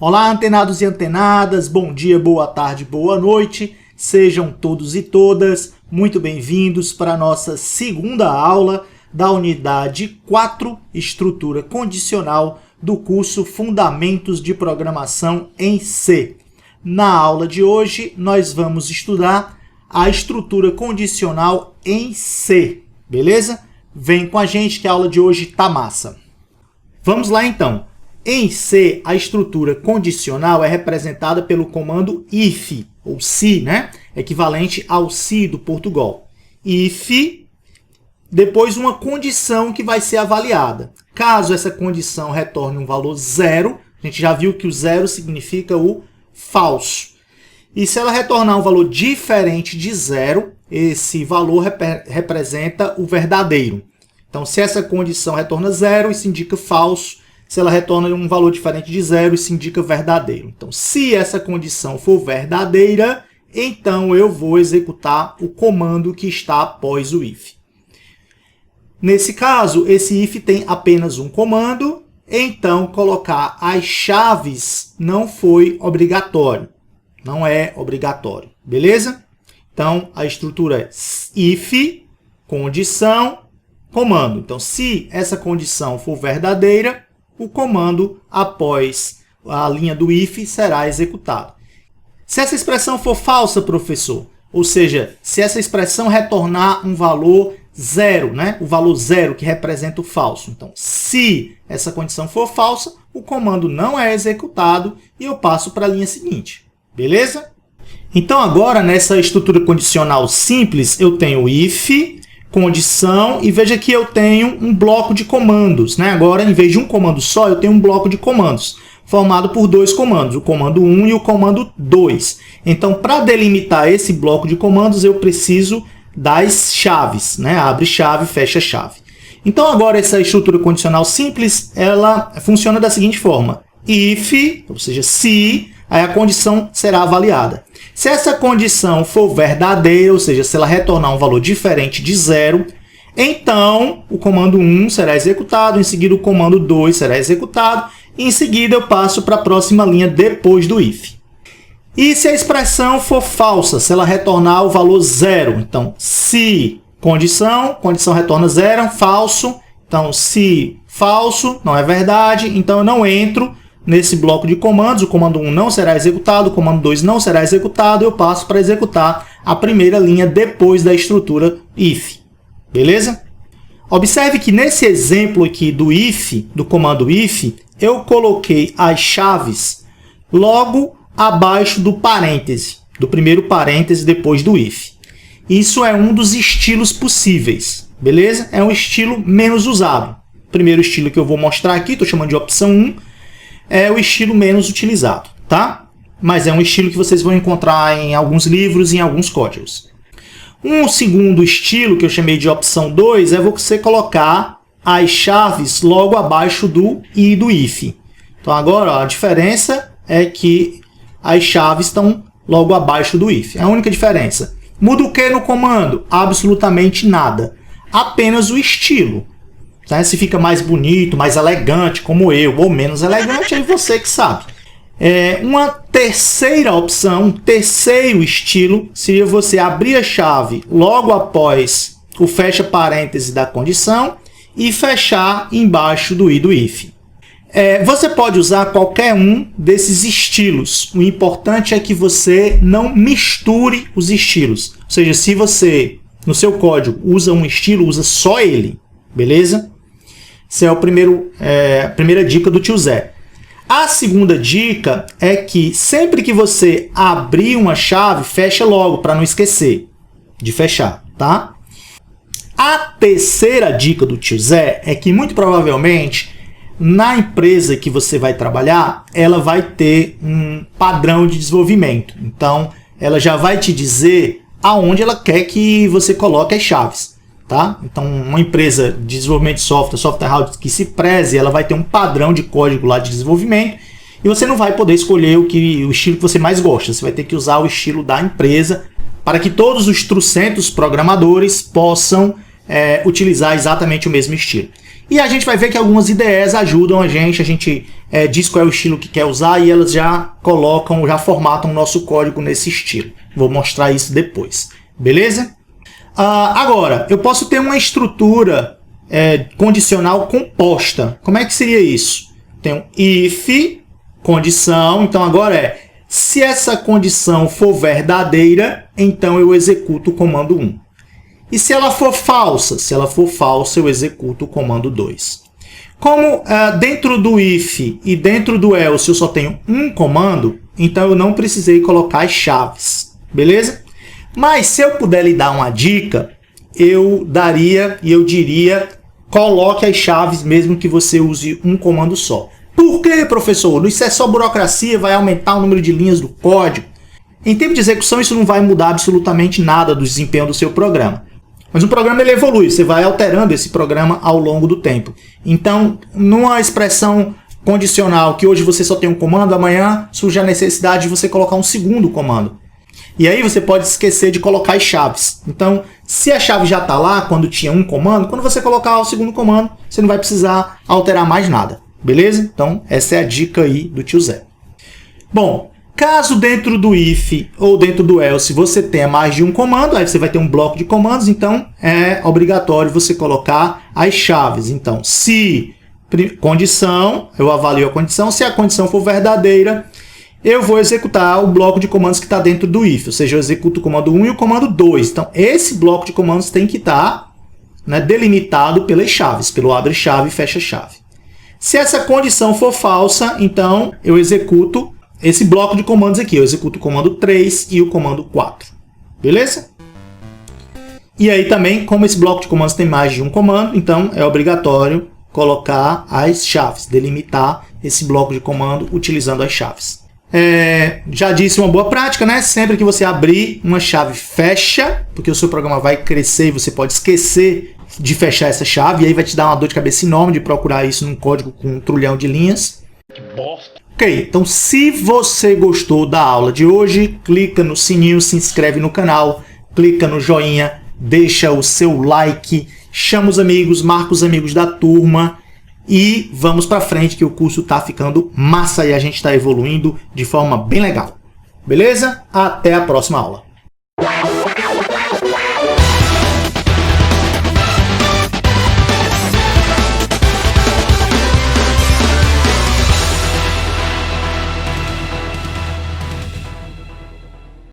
Olá, antenados e antenadas, bom dia, boa tarde, boa noite. Sejam todos e todas muito bem-vindos para a nossa segunda aula da unidade 4, Estrutura Condicional, do curso Fundamentos de Programação em C. Na aula de hoje, nós vamos estudar a estrutura condicional em C, beleza? Vem com a gente que a aula de hoje tá massa. Vamos lá então. Em C, a estrutura condicional é representada pelo comando if, ou se, né? Equivalente ao se do Portugal. If, depois uma condição que vai ser avaliada. Caso essa condição retorne um valor zero, a gente já viu que o zero significa o falso. E se ela retornar um valor diferente de zero, esse valor representa o verdadeiro. Então, se essa condição retorna zero, isso indica falso. Se ela retorna um valor diferente de zero, isso indica verdadeiro. Então, se essa condição for verdadeira, então eu vou executar o comando que está após o if. Nesse caso, esse if tem apenas um comando, então colocar as chaves não foi obrigatório. Não é obrigatório, beleza? Então, a estrutura é if, condição, comando. Então, se essa condição for verdadeira, o comando após a linha do if será executado. Se essa expressão for falsa, professor, ou seja, se essa expressão retornar um valor zero, né? O valor zero que representa o falso. Então, se essa condição for falsa, o comando não é executado e eu passo para a linha seguinte. Beleza? Então, agora, nessa estrutura condicional simples, eu tenho if, condição, e veja que eu tenho um bloco de comandos, né? Agora, em vez de um comando só, eu tenho um bloco de comandos, formado por dois comandos, o comando 1 e o comando 2. Então, para delimitar esse bloco de comandos, eu preciso das chaves, né? Abre chave, fecha chave. Então, agora, essa estrutura condicional simples, ela funciona da seguinte forma. If, ou seja, se, aí a condição será avaliada. Se essa condição for verdadeira, ou seja, se ela retornar um valor diferente de zero, então o comando 1 será executado, em seguida o comando 2 será executado, e em seguida eu passo para a próxima linha depois do if. E se a expressão for falsa, se ela retornar o valor zero, então se condição retorna zero, falso, então se falso, não é verdade, então eu não entro nesse bloco de comandos, o comando 1 não será executado, o comando 2 não será executado, eu passo para executar a primeira linha depois da estrutura if. Beleza? Observe que nesse exemplo aqui do if, do comando if, eu coloquei as chaves logo abaixo do parêntese, do primeiro parêntese depois do if. Isso é um dos estilos possíveis, beleza? É um estilo menos usado. O primeiro estilo que eu vou mostrar aqui, estou chamando de opção 1, é o estilo menos utilizado, tá? Mas é um estilo que vocês vão encontrar em alguns livros e em alguns códigos. Um segundo estilo, que eu chamei de opção 2, é você colocar as chaves logo abaixo do i do if. Então agora, ó, a diferença é que as chaves estão logo abaixo do if. É a única diferença. Muda o que no comando? Absolutamente nada. Apenas o estilo. Se fica mais bonito, mais elegante, como eu, ou menos elegante, aí você que sabe. Uma terceira opção, um terceiro estilo, seria você abrir a chave logo após o fecha parêntese da condição e fechar embaixo do i do if. Você pode usar qualquer um desses estilos. O importante é que você não misture os estilos. Ou seja, se você, no seu código, usa um estilo, usa só ele. Beleza? Essa é a primeira dica do tio Zé. A segunda dica é que sempre que você abrir uma chave, fecha logo, para não esquecer de fechar, tá? A terceira dica do tio Zé é que, muito provavelmente, na empresa que você vai trabalhar, ela vai ter um padrão de desenvolvimento. Então, ela já vai te dizer aonde ela quer que você coloque as chaves. Tá? Então, uma empresa de desenvolvimento de software house que se preze, ela vai ter um padrão de código lá de desenvolvimento e você não vai poder escolher o estilo que você mais gosta. Você vai ter que usar o estilo da empresa para que todos os trocentos programadores possam utilizar exatamente o mesmo estilo. E a gente vai ver que algumas IDEs ajudam a gente diz qual é o estilo que quer usar e elas já colocam, já formatam o nosso código nesse estilo. Vou mostrar isso depois, beleza? Agora, eu posso ter uma estrutura condicional composta. Como é que seria isso? Tenho if, condição, então agora se essa condição for verdadeira, então eu executo o comando 1. E se ela for falsa? Se ela for falsa, eu executo o comando 2. Como dentro do if e dentro do else eu só tenho um comando, então eu não precisei colocar as chaves, beleza? Mas se eu puder lhe dar uma dica, eu diria, coloque as chaves mesmo que você use um comando só. Por quê, professor? Isso é só burocracia, vai aumentar o número de linhas do código. Em tempo de execução, isso não vai mudar absolutamente nada do desempenho do seu programa. Mas o programa ele evolui, você vai alterando esse programa ao longo do tempo. Então, numa expressão condicional que hoje você só tem um comando, amanhã surge a necessidade de você colocar um segundo comando. E aí você pode esquecer de colocar as chaves. Então, se a chave já está lá quando tinha um comando, quando você colocar o segundo comando, você não vai precisar alterar mais nada. Beleza? Então, essa é a dica aí do tio Zé. Bom, caso dentro do if ou dentro do else você tenha mais de um comando, aí você vai ter um bloco de comandos, então é obrigatório você colocar as chaves. Então, se condição, eu avalio a condição, se a condição for verdadeira, eu vou executar o bloco de comandos que está dentro do if, ou seja, eu executo o comando 1 e o comando 2. Então, esse bloco de comandos tem que estar delimitado pelas chaves, pelo abre-chave e fecha-chave. Se essa condição for falsa, então eu executo esse bloco de comandos aqui. Eu executo o comando 3 e o comando 4. Beleza? E aí também, como esse bloco de comandos tem mais de um comando, então é obrigatório colocar as chaves, delimitar esse bloco de comando utilizando as chaves. Já disse, uma boa prática, né? Sempre que você abrir uma chave, fecha, porque o seu programa vai crescer e você pode esquecer de fechar essa chave, e aí vai te dar uma dor de cabeça enorme de procurar isso num código com um trilhão de linhas. Que bosta! Ok, então se você gostou da aula de hoje, clica no sininho, se inscreve no canal, clica no joinha, deixa o seu like, chama os amigos, marca os amigos da turma e vamos para frente que o curso está ficando massa e a gente está evoluindo de forma bem legal. Beleza? Até a próxima aula.